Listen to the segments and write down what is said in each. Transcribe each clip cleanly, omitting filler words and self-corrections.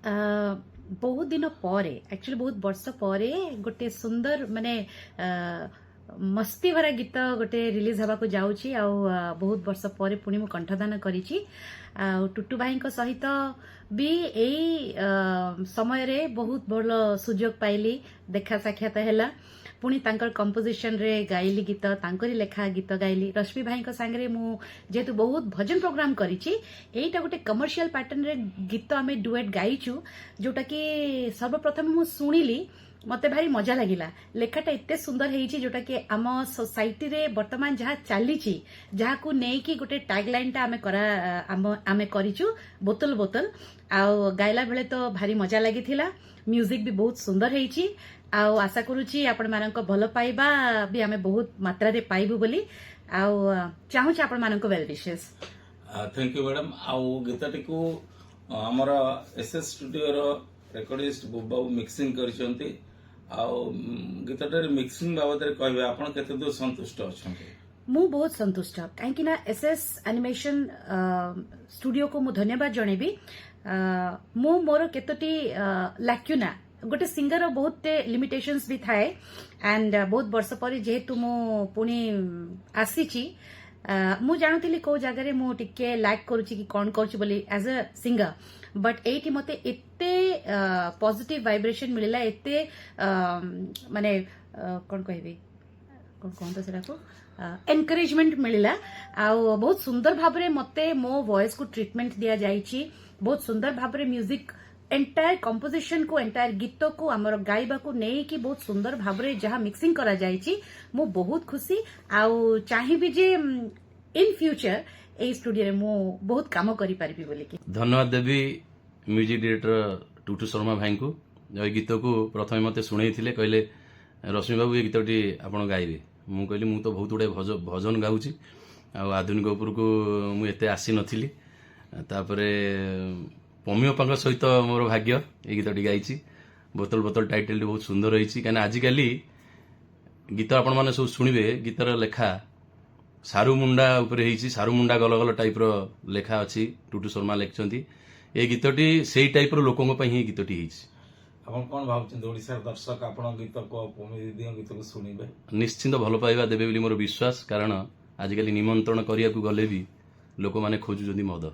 अ, बहुत दिन पर एक्चुअली बहुत वर्ष पर गोटे सुंदर माने मस्ती भरा गीत गोटे रिलीज हवा को जाउची बहुत वर्ष पर पुणी मु कंठदान करिची टुटु भाई सहित भी यही समय रे बहुत बड़ सुजोग पाइली देखा साक्षात हैला पुणी तांकर कंपोजिशन रे गाइली गीत तांकरी लेखा गीत गाइली रश्मि भाई सांगे मु जेतु बहुत भजन प्रोग्राम करिची एटा गोटे कमर्शियल पैटर्न रे गीत आमे डुएट गाइचु जोटा कि सर्वप्रथम मु सुनिली मते भारी मजा लागिला लेखाटा एते सुंदर हेइची जोटा कि आम सोसाइटी रे वर्तमान जहा चलीची जहा को नेकी गोटे टैगलाइन टा आमे करिचु बोतल बोतल आउ गाइला बेले तो भारी मजा लागिथिला म्यूजिक भी बहुत सुंदर हेइची आउ आशा करूची आपण मानक भल पाइबा भी आमे बहुत मात्रा रे पाइबु बोली आउ चाहूची आपण मानक well wishes thank you madam आउ गीतटी को हमर एसएस स्टूडियो रो रेकॉर्डिस्ट बुबाबू मिक्सिंग करिसंती आउ गीतटार मिक्सिंग बाबद रे कहबे आपण केते दूर संतुष्ट अछंती मु बहुत संतुष्ट कहीं एसएस एनिमेशन स्टूडियो को मु धन्यवाद जणेबी मु मोर केतोटी लैक्यूना गोटे सिंगर बहुत लिमिटेशंस भी थाए एंड बहुत वर्ष पर जेहेतु मु पुणी आसीची मु जानूली को जगह मु टिके लैक करूची कि कौन करूची बोली एज अ सिंगर बट एटी मते एते पॉजिटिव वाइब्रेशन मिलला एते माने कौन कहबी कौन तो सेटा को एनकरेजमेंट मिलला आउ बहुत सुंदर भाबरे मते मो वॉइस को ट्रीटमेंट दिया जाइची बहुत सुंदर भाबरे म्यूजिक एंटायर कंपोजिशन को एंटायर गीत को आमर गाइबा को नहीं कि बहुत सुंदर भाबरे जहाँ मिक्सिंग करा जाइची मु बहुत खुशी आउ चाहिबी जे इन फ्यूचर ए स्टूडियो रे मु बहुत काम करि पारिबी बोली कि धन्यवाद देवी म्यूजिक डायरेक्टर टुटू शर्मा भाई को ए गीत को प्रथम मते सुनैथिले कहले रश्मि बाबू ए गीतटी आपण गाइबे मु कहली मु तो बहुत गुडे भजन गाउची आ आधुनिक उपर को मु एते आसी नथिली तापरे पमियोपांक सहित मोर भाग्य ए गीतटी गाइची बोतल बोतल टाइटल बहुत सुंदर रही कहीं आजिकली गीत आपण मैंने सब शुणे गीतर लेखा सारू मुंडा उपरे होईची सारू मुंडा गल गल टाइप रो लेखा अच्छी टुटू शर्मा लिखिं ए गीतटी से टाइप रो लोकों ही गीतटी होईची आपण कोन भाबछन ओडिसा दर्शक आपण गीत को पमी दीदी गीत को सुनिबे निश्चिंत भल पाइबा देबे बोली मोर विश्वास कारण आजिकली निमंत्रण करिया को गले भी लोक माने खोजुजंदी मद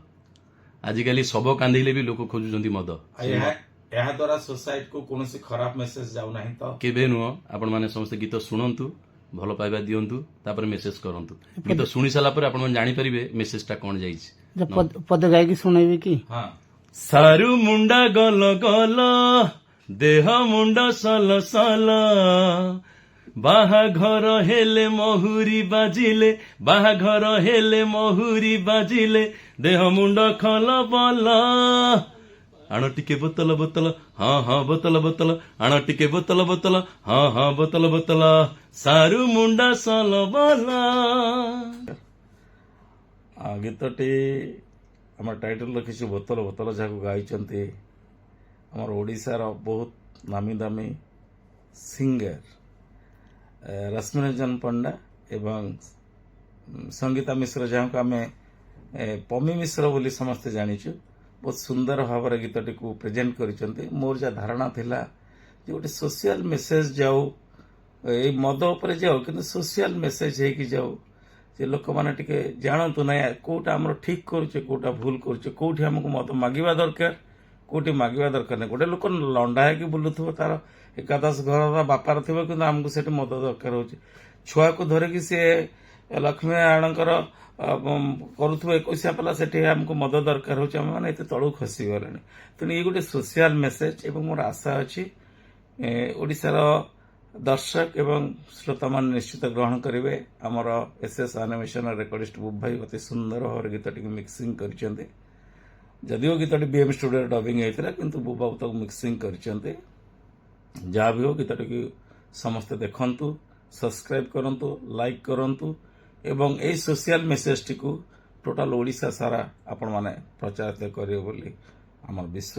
आजिकली सब कांदिले भी लोक खोजुजंदी मद ଏହା ଦ୍ୱାରା सोसाइटी को कोनोसी खराब मेसेज जाउ नाही तो केबे नुह आपण माने समस्त गीत सुनंतु भल पाइबा दियंतु तापर मेसेज करंतु गीत सुनि साला पर आपण माने जानि परिबे मेसेजटा कोन जाईछि पद गाय की सुनाइबे की हां सारू मुंडा गल गल देह मुंडा सल सल बाहाघर हेले महुरी बाजिले देह मुंड खल बल आण टिके बोतल बोतल हाँ हाँ बोतल बोतल आण टिके बोतल बोतल हाँ हाँ बोतल बोतल सारू मुंडा सल बल गीतटी आम टाइटल रखी बोतल बोतल जहाँ गाइचंती आमर ओडिशार बहुत नामी दामी सिंगर रश्मिरंजन पंडा एवं संगीता मिश्र जहाँ को आम पमी मिश्र बोली समस्ते जानीचु बहुत सुंदर भाव गीतटी को प्रेजेंट कर मोर जहाँ धारणा थिला जे गोटे सोशल मेसेज जाऊ ए मद उपर जाऊ कि सोशल मेसेज है जाऊ जे लोक मैंने टिके जानतु ना कोटा आम ठीक करुचे कोटा भूल करुचे कोठी हमको मद मागिबा दरकार कोटी मागिबा दरकार नहीं गोटे लोक लंडा है बुलुथो तार एकादश घर बापार थी कि आमको से मद दरकार हो छुआ को धरिकी सी लक्ष्मी नारायणकर करुव 21 पाला से आमको मद दरकार हो मैंने तलू खसी गले तेणु ये गोटे सोशल मेसेज एवं मोर आशा अच्छी ओडिशार दर्शक एवं श्रोता मान निश्चित ग्रहण करेंगे आमर एसएस एनिमेशन रेकॉर्डिस्ट बुब भाई अति सुंदर भाव गीतटी मिक्सिंग कर जदिव गीतटी बीएम स्टूडियो डबिंग होता किंतु बुबाबू तक मिक्सिंग कर जहाँ भी हो गीतटी समस्ते देखंतु सब्सक्राइब करंतु लाइक करंतु एवं ए सोशल मेसेज टी को टोटाल ओडिशा सारा आपण माने प्रचारित करियो बोली हमर विश्वास।